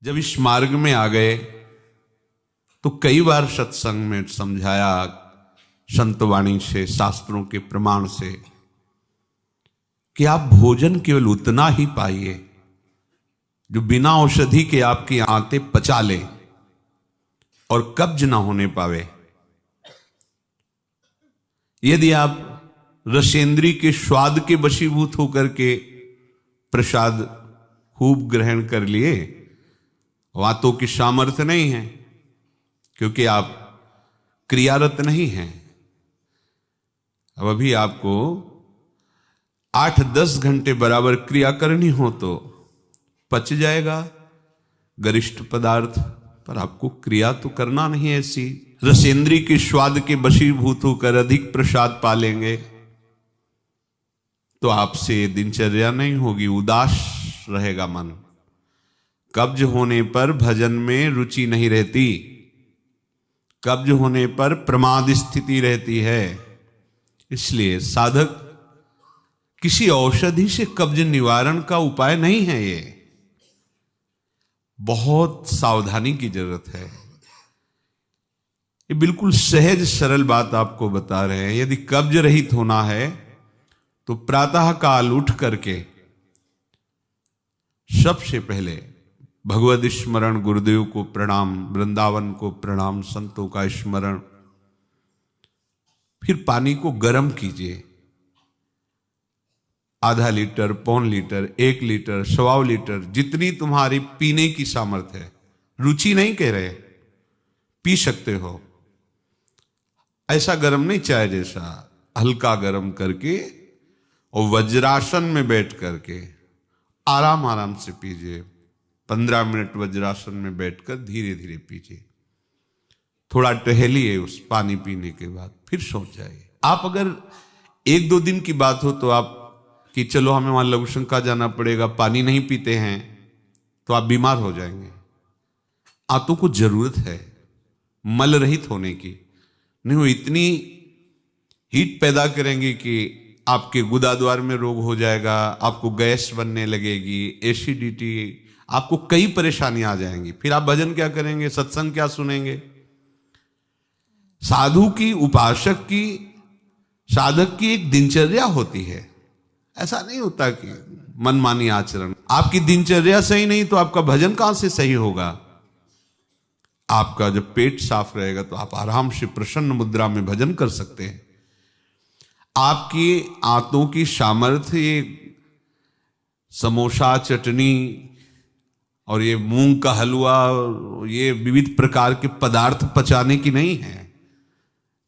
जब इस मार्ग में आ गए तो कई बार सत्संग में समझाया, संतवाणी से, शास्त्रों के प्रमाण से, कि आप भोजन केवल उतना ही पाइए जो बिना औषधि के आपकी आंतें पचा ले और कब्ज ना होने पावे। यदि आप रसेंद्री के स्वाद के वशीभूत होकर के प्रसाद खूब ग्रहण कर लिए, वातों की सामर्थ्य नहीं है, क्योंकि आप क्रियारत नहीं हैं। अब अभी आपको 8-10 घंटे बराबर क्रिया करनी हो तो पच जाएगा गरिष्ठ पदार्थ, पर आपको क्रिया तो करना नहीं है। ऐसी रसेंद्री के स्वाद के वशीभूत होकर अधिक प्रसाद पालेंगे तो आपसे दिनचर्या नहीं होगी, उदास रहेगा मन। कब्ज होने पर भजन में रुचि नहीं रहती, कब्ज होने पर प्रमाद स्थिति रहती है। इसलिए साधक किसी औषधि से कब्ज निवारण का उपाय नहीं है। ये बहुत सावधानी की जरूरत है। ये बिल्कुल सहज सरल बात आपको बता रहे हैं। यदि कब्ज रहित होना है तो प्रातः काल उठ करके सबसे पहले भगवद स्मरण, गुरुदेव को प्रणाम, वृंदावन को प्रणाम, संतों का स्मरण, फिर पानी को गर्म कीजिए। आधा लीटर, पौन लीटर, 1 लीटर, 1.25 लीटर, जितनी तुम्हारी पीने की सामर्थ्य है। रुचि नहीं कह रहे, पी सकते हो। ऐसा गर्म नहीं, चाय जैसा, हल्का गर्म करके और वज्रासन में बैठ करके आराम आराम से पीजिए। 15 मिनट वज्रासन में बैठकर धीरे धीरे पीजिए। थोड़ा टहलिए उस पानी पीने के बाद, फिर सो जाइए। आप अगर 1-2 दिन की बात हो तो आप कि चलो हमें वहां लघुशंका जाना पड़ेगा, पानी नहीं पीते हैं, तो आप बीमार हो जाएंगे। आंतों को जरूरत है मल रहित होने की, नहीं वो इतनी हीट पैदा करेंगे कि आपके गुदाद्वार में रोग हो जाएगा, आपको गैस बनने लगेगी, एसिडिटी, आपको कई परेशानियां आ जाएंगी। फिर आप भजन क्या करेंगे, सत्संग क्या सुनेंगे? साधु की, उपासक की, साधक की एक दिनचर्या होती है। ऐसा नहीं होता कि मनमानी आचरण। आपकी दिनचर्या सही नहीं तो आपका भजन कहां से सही होगा? आपका जब पेट साफ रहेगा तो आप आराम से प्रसन्न मुद्रा में भजन कर सकते हैं। आपकी आंतों की सामर्थ्य ये समोसा, चटनी और ये मूंग का हलवा, ये विविध प्रकार के पदार्थ पचाने की नहीं है।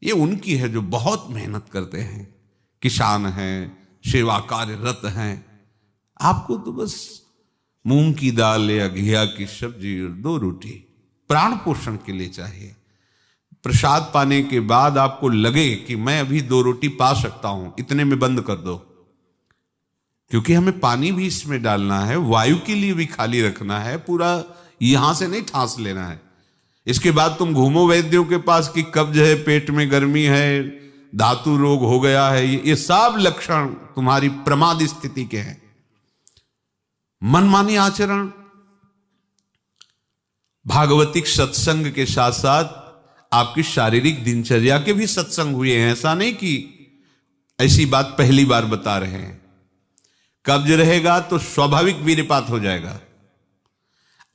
ये उनकी है जो बहुत मेहनत करते हैं, किसान हैं, सेवा कार्यरत हैं। आपको तो बस मूंग की दाल या घिया की सब्जी और 2 रोटी प्राण पोषण के लिए चाहिए। प्रसाद पाने के बाद आपको लगे कि मैं अभी 2 रोटी पा सकता हूं, इतने में बंद कर दो, क्योंकि हमें पानी भी इसमें डालना है, वायु के लिए भी खाली रखना है, पूरा यहां से नहीं ठांस लेना है। इसके बाद तुम घूमो वैद्यों के पास कि कब्ज है, पेट में गर्मी है, धातु रोग हो गया है, ये सब लक्षण तुम्हारी प्रमाद स्थिति के हैं। मनमानी आचरण। भागवतिक सत्संग के साथ साथ आपकी शारीरिक दिनचर्या के भी सत्संग हुए हैं। ऐसा नहीं कि ऐसी बात पहली बार बता रहे हैं। कब्ज रहेगा तो स्वाभाविक वीर्यपात हो जाएगा।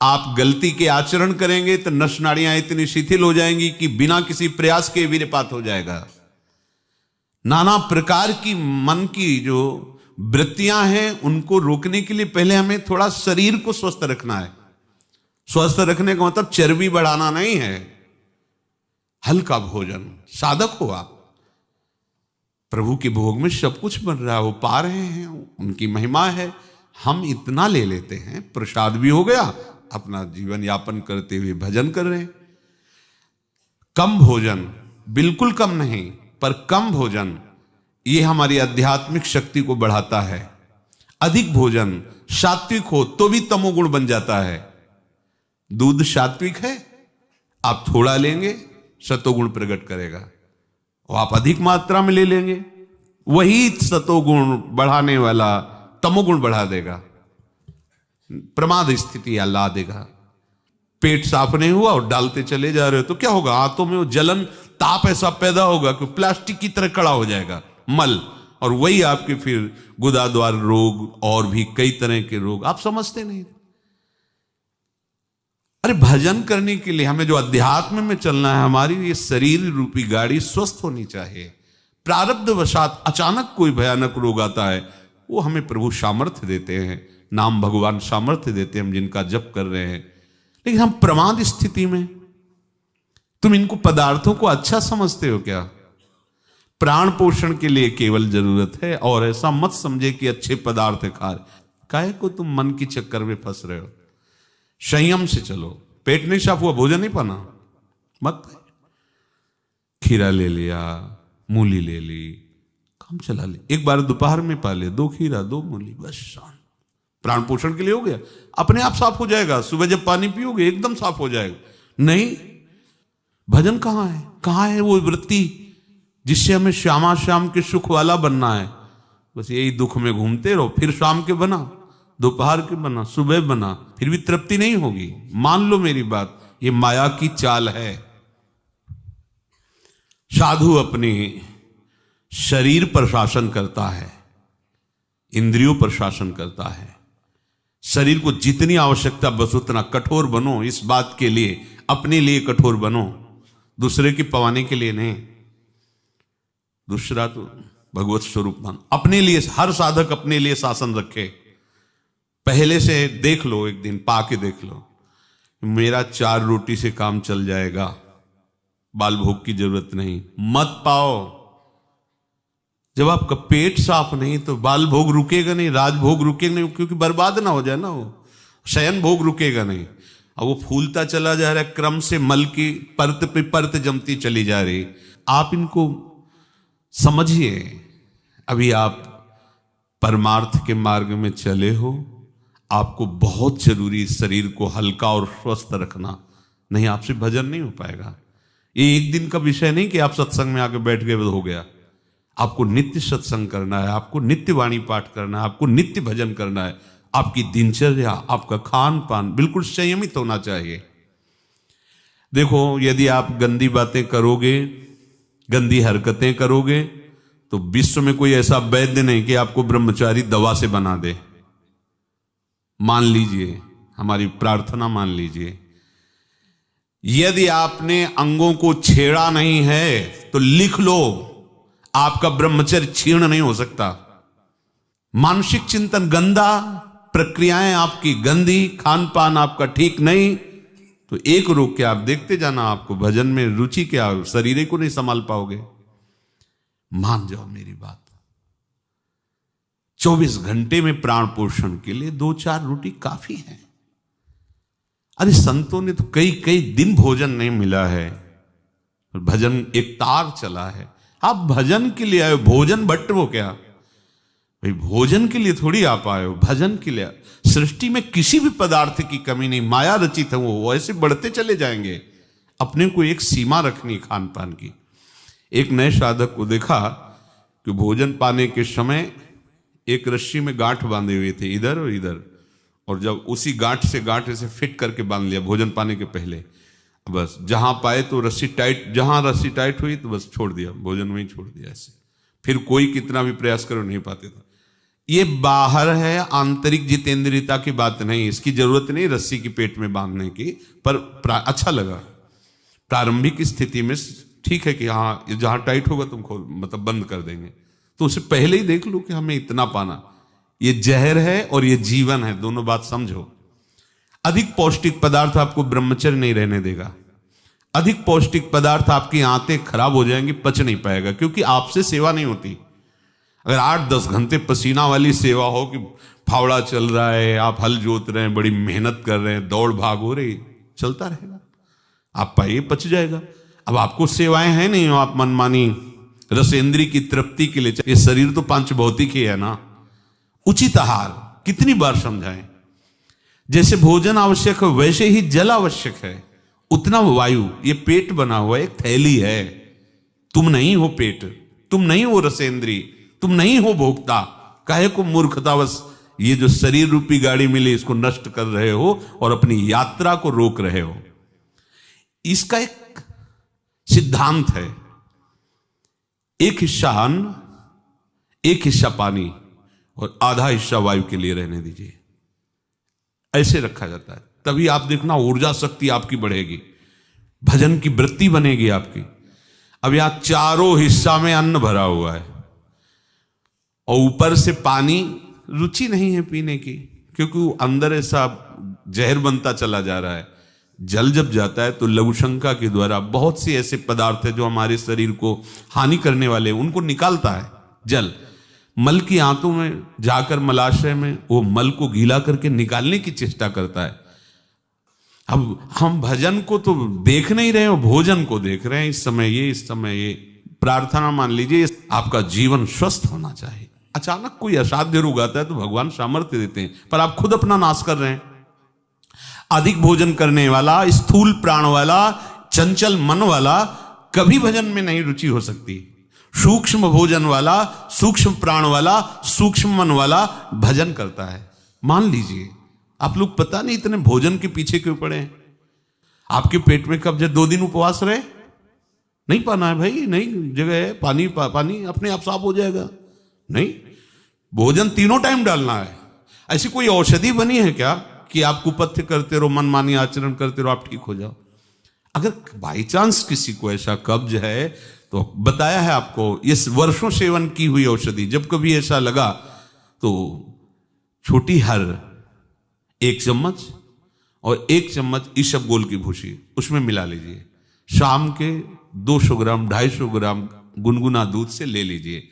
आप गलती के आचरण करेंगे तो नस नाड़ियां इतनी शिथिल हो जाएंगी कि बिना किसी प्रयास के वीर्यपात हो जाएगा। नाना प्रकार की मन की जो वृत्तियां हैं उनको रोकने के लिए पहले हमें थोड़ा शरीर को स्वस्थ रखना है। स्वस्थ रखने का मतलब चर्बी बढ़ाना नहीं है। हल्का भोजन, साधक हो आप, प्रभु के भोग में सब कुछ बन रहा है, वो पा रहे हैं, उनकी महिमा है। हम इतना ले लेते हैं, प्रसाद भी हो गया, अपना जीवन यापन करते हुए भजन कर रहे हैं। कम भोजन, बिल्कुल कम नहीं, पर कम भोजन ये हमारी आध्यात्मिक शक्ति को बढ़ाता है। अधिक भोजन, सात्विक हो तो भी तमोगुण बन जाता है। दूध सात्विक है, आप थोड़ा लेंगे सतोगुण प्रकट करेगा, और आप अधिक मात्रा में ले लेंगे, वही सतोगुण बढ़ाने वाला तमोगुण बढ़ा देगा, प्रमाद स्थिति ला देगा। पेट साफ नहीं हुआ और डालते चले जा रहे हो तो क्या होगा? हाथों में वो जलन, ताप ऐसा पैदा होगा कि प्लास्टिक की तरह कड़ा हो जाएगा मल, और वही आपके फिर गुदाद्वार रोग और भी कई तरह के रोग। आप समझते नहीं। अरे भजन करने के लिए हमें जो अध्यात्म में चलना है, हमारी ये शरीर रूपी गाड़ी स्वस्थ होनी चाहिए। प्रारब्ध वशात अचानक कोई भयानक रोग आता है, वो हमें प्रभु सामर्थ्य देते हैं, नाम भगवान सामर्थ्य देते हैं, हम जिनका जप कर रहे हैं। लेकिन हम प्रमाद स्थिति में, तुम इनको पदार्थों को अच्छा समझते हो क्या? प्राण पोषण के लिए केवल जरूरत है, और ऐसा मत समझे कि अच्छे पदार्थ खा काहे को तुम मन की चक्कर में फंस रहे हो। संयम से चलो। पेट नहीं साफ हुआ, भोजन नहीं पाना, मत। खीरा ले लिया, मूली ले ली, काम चला ले। एक बार दोपहर में पा ले 2 खीरा 2 मूली, बस शांत। प्राण पोषण के लिए हो गया, अपने आप साफ हो जाएगा। सुबह जब पानी पियोगे एकदम साफ हो जाएगा। नहीं, भजन कहां है? कहां है वो वृत्ति जिससे हमें श्यामा श्याम के सुख वाला बनना है? बस यही दुख में घूमते रहो। फिर शाम के बना, दोपहर के बना, सुबह बना, फिर भी तृप्ति नहीं होगी। मान लो मेरी बात, ये माया की चाल है। साधु अपने शरीर पर शासन करता है, इंद्रियों पर शासन करता है। शरीर को जितनी आवश्यकता बस उतना कठोर बनो। इस बात के लिए, अपने लिए कठोर बनो, दूसरे की पवाने के लिए नहीं। दूसरा तो भगवत स्वरूप मान। अपने लिए हर साधक अपने लिए शासन रखे। पहले से देख लो, एक दिन पाके देख लो, मेरा 4 रोटी से काम चल जाएगा, बाल भोग की जरूरत नहीं। मत पाओ। जब आपका पेट साफ नहीं तो बाल भोग रुकेगा नहीं, राजभोग रुकेगा नहीं, क्योंकि बर्बाद ना हो जाए ना, वो शयन भोग रुकेगा नहीं। अब वो फूलता चला जा रहा है, क्रम से मल की परत पे परत जमती चली जा रही। आप इनको समझिए। अभी आप परमार्थ के मार्ग में चले हो, आपको बहुत जरूरी शरीर को हल्का और स्वस्थ रखना, नहीं आपसे भजन नहीं हो पाएगा। ये एक दिन का विषय नहीं कि आप सत्संग में आके बैठ गए हो गया। आपको नित्य सत्संग करना है, आपको नित्य वाणी पाठ करना है, आपको नित्य भजन करना है। आपकी दिनचर्या, आपका खान पान बिल्कुल संयमित होना चाहिए। देखो, यदि आप गंदी बातें करोगे, गंदी हरकतें करोगे, तो विश्व में कोई ऐसा वैद्य नहीं कि आपको ब्रह्मचारी दवा से बना दे। मान लीजिए, हमारी प्रार्थना मान लीजिए, यदि आपने अंगों को छेड़ा नहीं है तो लिख लो, आपका ब्रह्मचर्य क्षीण नहीं हो सकता। मानसिक चिंतन गंदा, प्रक्रियाएं आपकी गंदी, खान पान आपका ठीक नहीं, तो एक रोक के आप देखते जाना, आपको भजन में रुचि क्या, शरीर को नहीं संभाल पाओगे। मान जाओ मेरी बात। 24 घंटे में प्राण पोषण के लिए 2-4 रोटी काफी है। अरे संतों ने तो कई कई दिन भोजन नहीं मिला है, भजन एक तार चला है। आप भजन के लिए आए हो, भोजन बट वो क्या भाई, भोजन के लिए थोड़ी आप आए हो, भजन के लिए। सृष्टि में किसी भी पदार्थ की कमी नहीं, माया रचित है, वो ऐसे बढ़ते चले जाएंगे। अपने को एक सीमा रखनी खान पान की। एक नए साधक को देखा कि भोजन पाने के समय एक रस्सी में गांठ बांधे हुए थे, इधर और इधर, और जब उसी गांठ से फिट करके बांध लिया भोजन पाने के पहले। बस जहां पाए तो रस्सी टाइट, जहां रस्सी टाइट हुई तो बस छोड़ दिया, भोजन में ही छोड़ दिया। ऐसे फिर कोई कितना भी प्रयास करो नहीं पाते था। ये बाहर है, आंतरिक जितेंद्रियता की बात नहीं, इसकी जरूरत नहीं रस्सी की पेट में बांधने की, पर अच्छा लगा। प्रारंभिक स्थिति में ठीक है कि हाँ जहां टाइट होगा तुम खोल, मतलब बंद कर देंगे, तो उससे पहले ही देख लो कि हमें इतना पाना। ये जहर है और ये जीवन है, दोनों बात समझो। अधिक पौष्टिक पदार्थ आपको ब्रह्मचर्य नहीं रहने देगा। अधिक पौष्टिक पदार्थ आपकी आंतें खराब हो जाएंगी, पच नहीं पाएगा, क्योंकि आपसे सेवा नहीं होती। अगर 8-10 घंटे पसीना वाली सेवा हो कि फावड़ा चल रहा है, आप हल जोत रहे हैं, बड़ी मेहनत कर रहे हैं, दौड़ भाग हो रही, चलता रहेगा, आप पाइए पच जाएगा। अब आपको सेवाएं हैं नहीं, आप मनमानी रसेंद्री की तृप्ति के लिए, ये शरीर तो पांच भौतिक ही है ना। उचित आहार कितनी बार समझाएं। जैसे भोजन आवश्यक है वैसे ही जल आवश्यक है, उतना वायु। ये पेट बना हुआ एक थैली है, तुम नहीं हो पेट, तुम नहीं हो रसेंद्री, तुम नहीं हो भोक्ता। काहे को मूर्खतावश ये जो शरीर रूपी गाड़ी मिली इसको नष्ट कर रहे हो और अपनी यात्रा को रोक रहे हो। इसका एक सिद्धांत है, एक हिस्सा अन्न, एक हिस्सा पानी और आधा हिस्सा वायु के लिए रहने दीजिए। ऐसे रखा जाता है, तभी आप देखना ऊर्जा शक्ति आपकी बढ़ेगी, भजन की वृत्ति बनेगी आपकी। अब यहां चारों हिस्सा में अन्न भरा हुआ है और ऊपर से पानी, रुचि नहीं है पीने की, क्योंकि वो अंदर ऐसा जहर बनता चला जा रहा है। जल जब जाता है तो लघु शंका के द्वारा बहुत से ऐसे पदार्थ है जो हमारे शरीर को हानि करने वाले, उनको निकालता है जल। मल की आंतों में जाकर मलाशय में वो मल को गीला करके निकालने की चेष्टा करता है। अब हम भजन को तो देख नहीं रहे हो, भोजन को देख रहे हैं। इस समय ये प्रार्थना मान लीजिए, आपका जीवन स्वस्थ होना चाहिए। अचानक कोई असाध्य रोग आता है तो भगवान सामर्थ्य देते हैं, पर आप खुद अपना नाश कर रहे हैं। अधिक भोजन करने वाला, स्थूल प्राण वाला, चंचल मन वाला कभी भजन में नहीं रुचि हो सकती। सूक्ष्म भोजन वाला, सूक्ष्म प्राण वाला, सूक्ष्म मन वाला भजन करता है। मान लीजिए आप लोग पता नहीं इतने भोजन के पीछे क्यों पड़े हैं। आपके पेट में कब्ज 2 दिन उपवास रहे, नहीं पाना है भाई, नहीं जगह है, पानी पानी अपने आप साफ हो जाएगा। नहीं, भोजन 3 टाइम डालना है। ऐसी कोई औषधि बनी है क्या कि आप कुपथ्य करते रहो, मनमानी आचरण करते रहो, आप ठीक हो जाओ? अगर बाई चांस किसी को ऐसा कब्ज है तो बताया है आपको, इस वर्षों सेवन की हुई औषधि, जब कभी ऐसा लगा तो छोटी हर 1 चम्मच और 1 चम्मच इसबगोल की भूसी उसमें मिला लीजिए। शाम के 200 ग्राम 250 ग्राम गुनगुना दूध से ले लीजिए।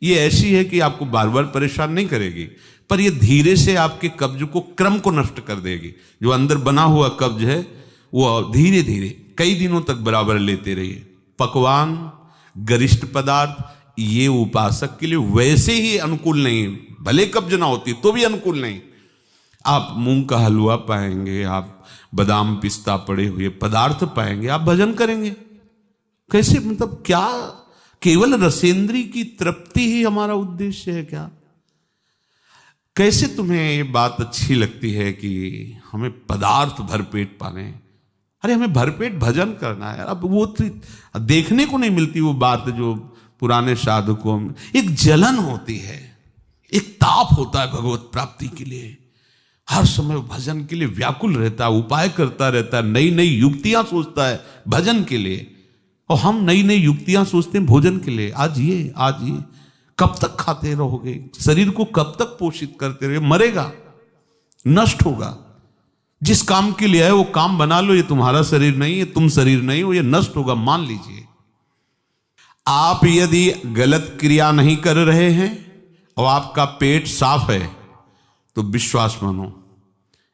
ये ऐसी है कि आपको बार बार परेशान नहीं करेगी, पर ये धीरे से आपके कब्ज को, क्रम को नष्ट कर देगी। जो अंदर बना हुआ कब्ज है वो धीरे धीरे कई दिनों तक बराबर लेते रहिए। पकवान, गरिष्ठ पदार्थ ये उपासक के लिए वैसे ही अनुकूल नहीं, भले कब्ज ना होती तो भी अनुकूल नहीं। आप मूंग का हलवा पाएंगे, आप बादाम पिस्ता पड़े हुए पदार्थ पाएंगे, आप भजन करेंगे कैसे? मतलब क्या केवल रसेंद्री की तृप्ति ही हमारा उद्देश्य है क्या? कैसे तुम्हें ये बात अच्छी लगती है कि हमें पदार्थ भरपेट पाने? अरे हमें भरपेट भजन करना है। अब वो तो देखने को नहीं मिलती वो बात जो पुराने साधकों में एक जलन होती है, एक ताप होता है भगवत प्राप्ति के लिए। हर समय भजन के लिए व्याकुल रहता है, उपाय करता रहता है, नई नई युक्तियां सोचता है भजन के लिए। और हम नई नई युक्तियां सोचते हैं भोजन के लिए। आज ये कब तक खाते रहोगे? शरीर को कब तक पोषित करते रहोगे? मरेगा, नष्ट होगा। जिस काम के लिए है वो काम बना लो। ये तुम्हारा शरीर नहीं है, तुम शरीर नहीं हो, ये नष्ट होगा, मान लीजिए। आप यदि गलत क्रिया नहीं कर रहे हैं और आपका पेट साफ है तो विश्वास मानो,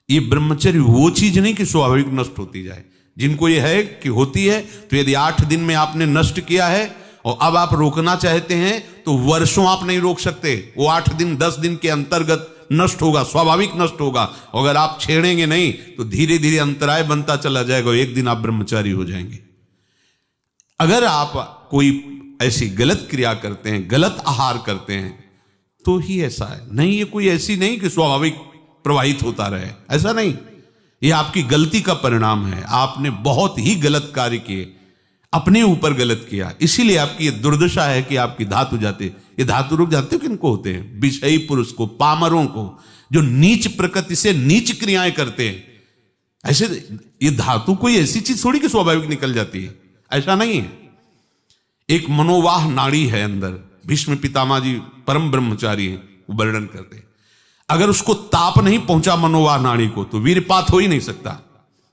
ये ब्रह्मचर्य वो चीज नहीं कि स्वाभाविक नष्ट होती जाए। जिनको ये है कि होती है, तो यदि 8 दिन में आपने नष्ट किया है और अब आप रोकना चाहते हैं तो वर्षों आप नहीं रोक सकते। वो 8 दिन 10 दिन के अंतर्गत नष्ट होगा, स्वाभाविक नष्ट होगा। अगर आप छेड़ेंगे नहीं तो धीरे धीरे अंतराय बनता चला जाएगा, एक दिन आप ब्रह्मचारी हो जाएंगे। अगर आप कोई ऐसी गलत क्रिया करते हैं, गलत आहार करते हैं, तो ही ऐसा है। नहीं, ये कोई ऐसी नहीं कि स्वाभाविक प्रवाहित होता रहे, ऐसा नहीं। ये आपकी गलती का परिणाम है। आपने बहुत ही गलत कार्य किए, अपने ऊपर गलत किया, इसीलिए आपकी ये दुर्दशा है कि आपकी धातु जाते। ये धातु रोग जानते हो किनको होते हैं? विषयी पुरुष को, पामरों को, जो नीच प्रकृति से नीच क्रियाएं करते हैं। ऐसे ये धातु कोई ऐसी चीज थोड़ी कि स्वाभाविक निकल जाती है, ऐसा नहीं है। एक मनोवाह नाड़ी है अंदर। भीष्म पितामह जी परम ब्रह्मचारी हैं, वो वर्णन करते हैं। अगर उसको ताप नहीं पहुंचा मनोवाह नाड़ी को तो वीरपात हो ही नहीं सकता।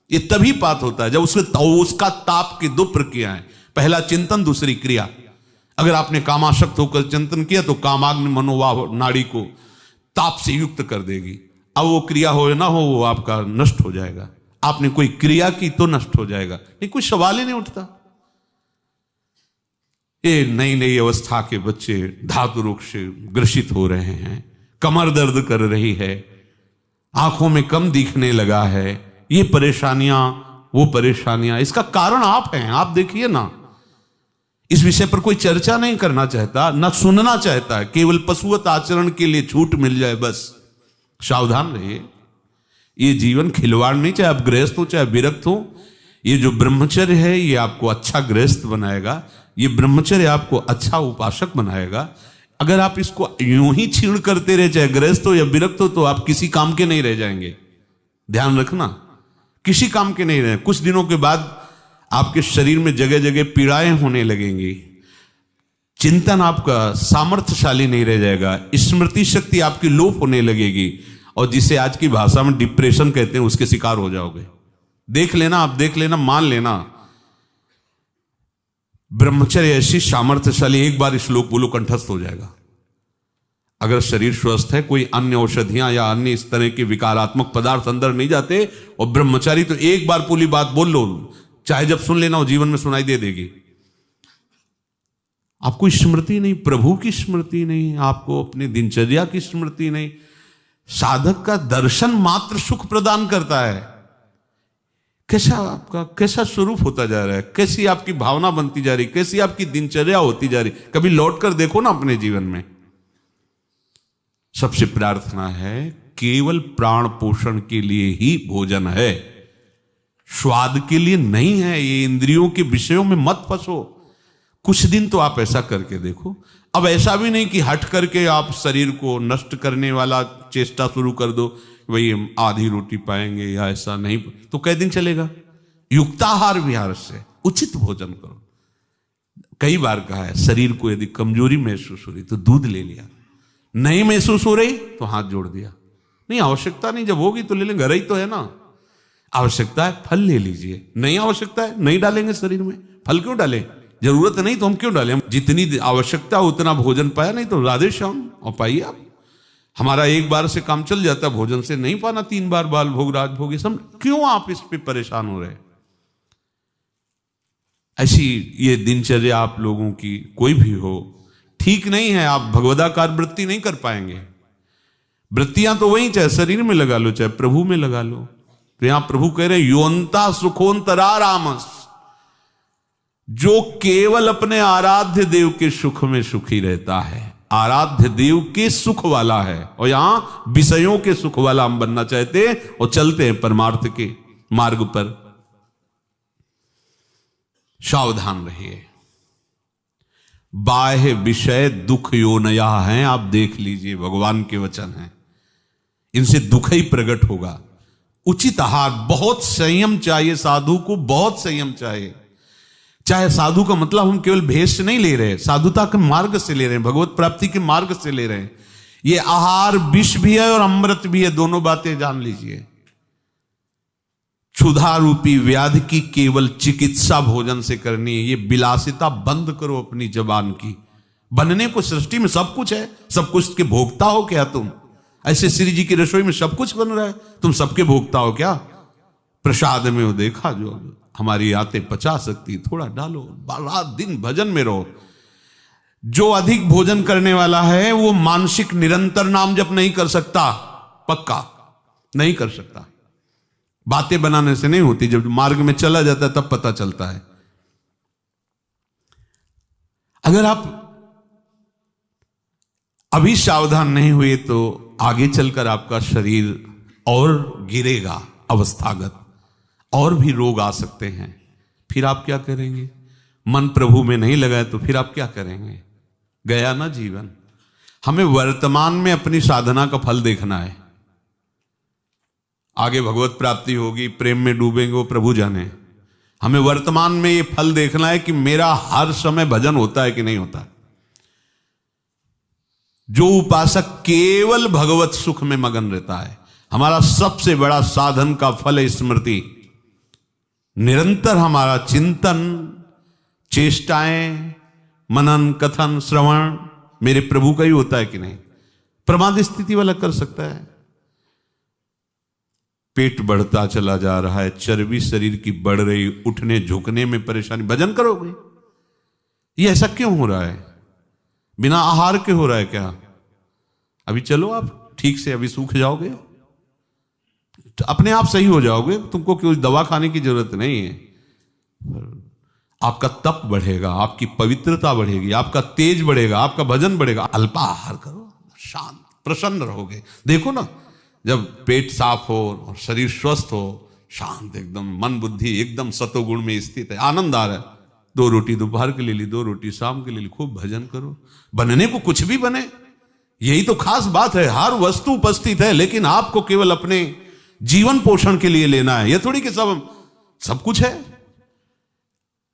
ये तभी पात होता है जब उसका ताप की 2 प्रक्रियाएं, पहला चिंतन, दूसरी क्रिया। अगर आपने कामाशक्त होकर चिंतन किया तो कामाग्नि मनोवाह नाड़ी को ताप से युक्त कर देगी। अब वो क्रिया हो ना हो, वो आपका नष्ट हो जाएगा। आपने कोई क्रिया की तो नष्ट हो जाएगा, नहीं कोई सवाल ही नहीं उठता। ये नई नई अवस्था के बच्चे धातु रोग से ग्रसित हो रहे हैं, कमर दर्द कर रही है, आंखों में कम दिखने लगा है, ये परेशानियां वो परेशानियां। इसका कारण आप हैं। आप देखिए ना, इस विषय पर कोई चर्चा नहीं करना चाहता, ना सुनना चाहता है। केवल पशुवत आचरण के लिए छूट मिल जाए बस, सावधान रहिए। ये जीवन खिलवाड़ नहीं, चाहे आप गृहस्थ हो चाहे विरक्त हो। ये जो ब्रह्मचर्य है ये आपको अच्छा गृहस्थ बनाएगा, ये ब्रह्मचर्य आपको अच्छा उपासक बनाएगा। अगर आप इसको यूं ही छीण करते रहे, चाहे गृहस्थ हो या विरक्त हो, तो आप किसी काम के नहीं रह जाएंगे। ध्यान रखना, किसी काम के नहीं रहे। कुछ दिनों के बाद आपके शरीर में जगह जगह पीड़ाएं होने लगेंगी, चिंतन आपका सामर्थ्यशाली नहीं रह जाएगा, स्मृति शक्ति आपकी लोप होने लगेगी, और जिसे आज की भाषा में डिप्रेशन कहते हैं उसके शिकार हो जाओगे। देख लेना, आप देख लेना, मान लेना। ब्रह्मचर्य ऐसी सामर्थ्यशाली, एक बार श्लोक बोलो कंठस्थ हो जाएगा। अगर शरीर स्वस्थ है, कोई अन्य औषधियां या अन्य इस तरह के विकारात्मक पदार्थ अंदर नहीं जाते, और ब्रह्मचारी तो एक बार पूरी बात बोल लो, चाहे जब सुन लेना हो, जीवन में सुनाई दे देगी। आपको स्मृति नहीं, प्रभु की स्मृति नहीं, आपको अपनी दिनचर्या की स्मृति नहीं। साधक का दर्शन मात्र सुख प्रदान करता है। कैसा स्वरूप होता जा रहा है, कैसी आपकी भावना बनती जा रही, कैसी आपकी दिनचर्या होती जा रही, कभी लौट कर देखो ना अपने जीवन में। सबसे प्रार्थना है, केवल प्राण पोषण के लिए ही भोजन है, स्वाद के लिए नहीं है। ये इंद्रियों के विषयों में मत फंसो। कुछ दिन तो आप ऐसा करके देखो। अब ऐसा भी नहीं कि हट करके आप शरीर को नष्ट करने वाला चेष्टा शुरू कर दो, वही हम आधी रोटी पाएंगे या ऐसा नहीं, तो कै दिन चलेगा। युक्ताहार विहार से उचित भोजन करो। कई बार कहा है, शरीर को यदि कमजोरी महसूस हो रही तो दूध ले लिया, नहीं महसूस हो रही तो हाथ जोड़ दिया। नहीं, आवश्यकता नहीं, जब होगी तो ले लेंगे, घर ही तो है ना। आवश्यकता है फल ले लीजिए, नहीं आवश्यकता है नहीं डालेंगे शरीर में। फल क्यों डालें, जरूरत नहीं तो हम क्यों डालें। हम जितनी आवश्यकता उतना भोजन पाया, नहीं तो राधे श्याम और पाइए आप। हमारा एक बार से काम चल जाता भोजन से, नहीं पाना 3 बार बाल भोग राजभोग, सब क्यों आप इस पे परेशान हो रहे। ऐसी ये दिनचर्या आप लोगों की कोई भी हो ठीक नहीं है। आप भगवदाकार वृत्ति नहीं कर पाएंगे। वृत्तियां तो वही, चाहे शरीर में लगा लो चाहे प्रभु में लगा लो। तो यहां प्रभु कह रहे हैं, योन्ता सुखोन्तरा रामस, जो केवल अपने आराध्य देव के सुख में सुखी रहता है, आराध्य देव के सुख वाला है। और यहां विषयों के सुख वाला हम बनना चाहते हैं और चलते हैं परमार्थ के मार्ग पर। सावधान रहिए, बाह्य विषय दुख योनया हैं। आप देख लीजिए, भगवान के वचन हैं, इनसे दुख ही प्रकट होगा। उचित आहार, बहुत संयम चाहिए साधु को, बहुत संयम चाहिए। चाहे साधु का मतलब हम केवल भेष से नहीं ले रहे, साधुता के मार्ग से ले रहे हैं, भगवत प्राप्ति के मार्ग से ले रहे हैं। ये आहार विष भी है और अमृत भी है, दोनों बातें जान लीजिए। क्षुधा रूपी व्याधि की केवल चिकित्सा भोजन से करनी है। ये विलासिता बंद करो अपनी जबान की। बनने को सृष्टि में सब कुछ है, सब कुछ के भोक्ता हो क्या तुम? ऐसे श्री जी की रसोई में सब कुछ बन रहा है, तुम सबके भोक्ता हो क्या? प्रसाद में वो देखा जो हमारी आते पचा सकती, थोड़ा डालो, रात दिन भजन में रहो। जो अधिक भोजन करने वाला है वो मानसिक निरंतर नाम जप नहीं कर सकता, पक्का नहीं कर सकता। बातें बनाने से नहीं होती, जब मार्ग में चला जाता है तब पता चलता है। अगर आप अभी सावधान नहीं हुए तो आगे चलकर आपका शरीर और गिरेगा अवस्थागत, और भी रोग आ सकते हैं। फिर आप क्या करेंगे? मन प्रभु में नहीं लगाए तो फिर आप क्या करेंगे? गया ना जीवन। हमें वर्तमान में अपनी साधना का फल देखना है। आगे भगवत प्राप्ति होगी, प्रेम में डूबेंगे, वो प्रभु जाने। हमें वर्तमान में ये फल देखना है कि मेरा हर समय भजन होता है कि नहीं होता। जो उपासक केवल भगवत सुख में मगन रहता है, हमारा सबसे बड़ा साधन का फल है स्मृति। निरंतर हमारा चिंतन, चेष्टाएं, मनन, कथन, श्रवण मेरे प्रभु का ही होता है कि नहीं? प्रमाद स्थिति वाला कर सकता है। पेट बढ़ता चला जा रहा है, चर्बी शरीर की बढ़ रही, उठने झुकने में परेशानी, भजन करोगे? ये ऐसा क्यों हो रहा है? बिना आहार के हो रहा है क्या? अभी चलो आप ठीक से, अभी सूख जाओगे, अपने आप सही हो जाओगे, तुमको कोई दवा खाने की जरूरत नहीं है। आपका तप बढ़ेगा, आपकी पवित्रता बढ़ेगी, आपका तेज बढ़ेगा, आपका भजन बढ़ेगा। अल्पाहार करो, शांत प्रसन्न रहोगे। देखो ना, जब पेट साफ हो और शरीर स्वस्थ हो, शांत एकदम, मन बुद्धि एकदम सतोगुण में स्थित है, आनंद आ रहा है, 2 रोटी दोपहर के ले ली, 2 रोटी शाम के ले ली, खूब भजन करो। बनने को कुछ भी बने, यही तो खास बात है। हर वस्तु उपस्थित है, लेकिन आपको केवल अपने जीवन पोषण के लिए लेना है। यह थोड़ी कि सब कुछ है।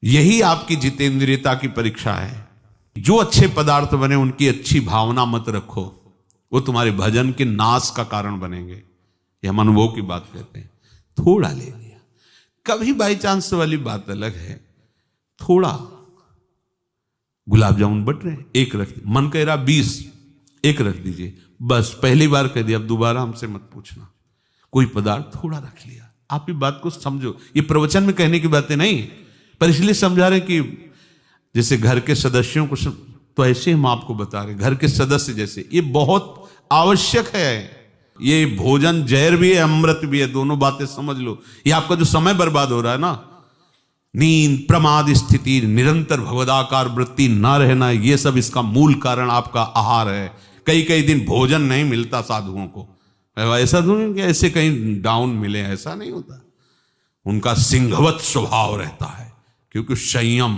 यही आपकी जितेंद्रियता की परीक्षा है। जो अच्छे पदार्थ बने उनकी अच्छी भावना मत रखो, वो तुम्हारे भजन के नाश का कारण बनेंगे। यह हम अनुभव की बात कहते हैं। थोड़ा ले लिया, कभी बाई चांस वाली बात अलग है। थोड़ा गुलाब जामुन बट रहे, 1 रख, मन कह रहा 20, 1 रख दीजिए, बस। पहली बार कह दिया, अब दोबारा हमसे मत पूछना। कोई पदार्थ थोड़ा रख लिया। आप ये बात को समझो, ये प्रवचन में कहने की बातें नहीं, पर इसलिए समझा रहे कि जैसे घर के सदस्यों को तो ऐसे हम आपको बता रहे, घर के सदस्य जैसे, ये बहुत आवश्यक है। ये भोजन जहर भी है, अमृत भी है, दोनों बातें समझ लो। ये आपका जो समय बर्बाद हो रहा है ना, नींद, प्रमाद स्थिति, निरंतर भगवदाकार वृत्ति ना रहना, ये सब इसका मूल कारण आपका आहार है। कई दिन भोजन नहीं मिलता साधुओं को, ऐसा नहीं कि ऐसे कहीं डाउन मिले, ऐसा नहीं होता। उनका सिंहवत स्वभाव रहता है, क्योंकि संयम,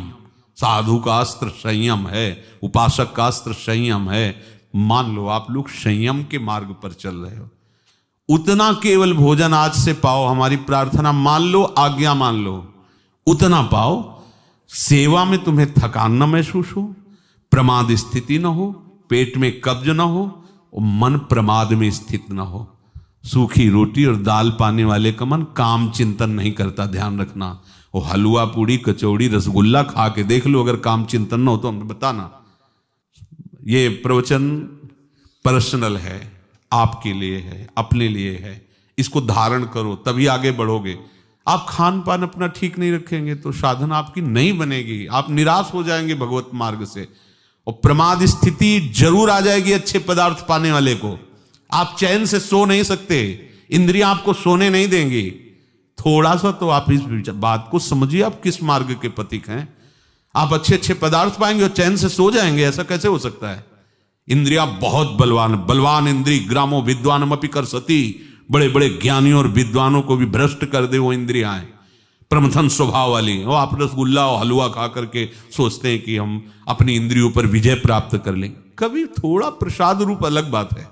साधु का अस्त्र संयम है, उपासक का अस्त्र संयम है। मान लो आप लोग संयम के मार्ग पर चल रहे हो, उतना केवल भोजन आज से पाओ, हमारी प्रार्थना मान लो, आज्ञा मान लो, उतना पाओ। सेवा में तुम्हें थकान न महसूस हो, प्रमाद स्थिति न हो, पेट में कब्ज न हो और मन प्रमाद में स्थित न हो। सूखी रोटी और दाल पाने वाले का मन काम चिंतन नहीं करता, ध्यान रखना। वो हलवा, पूड़ी, कचौड़ी, रसगुल्ला खा के देख लो, अगर काम चिंतन न हो तो हमें बताना। ये प्रवचन पर्सनल है, आपके लिए है, अपने लिए है। इसको धारण करो, तभी आगे बढ़ोगे। आप खान पान अपना ठीक नहीं रखेंगे तो साधना आपकी नहीं बनेगी, आप निराश हो जाएंगे भगवत मार्ग से, और प्रमाद स्थिति जरूर आ जाएगी अच्छे पदार्थ पाने वाले को। आप चैन से सो नहीं सकते, इंद्रियां आपको सोने नहीं देंगी। थोड़ा सा तो आप इस बात को समझिए, आप किस मार्ग के पथिक हैं। आप अच्छे पदार्थ पाएंगे और चैन से सो जाएंगे, ऐसा कैसे हो सकता है? इंद्रियां बहुत बलवान इंद्री ग्रामो विद्वानम अपि कर सती, बड़े ज्ञानियों और विद्वानों को भी भ्रष्ट कर दे वो इंद्रियां, प्रमथन स्वभाव वाली। वो आप रसगुल्ला और हलवा खा करके सोचते हैं कि हम अपनी इंद्रियों पर विजय प्राप्त कर लेंगे। कभी थोड़ा प्रसाद रूप अलग बात है,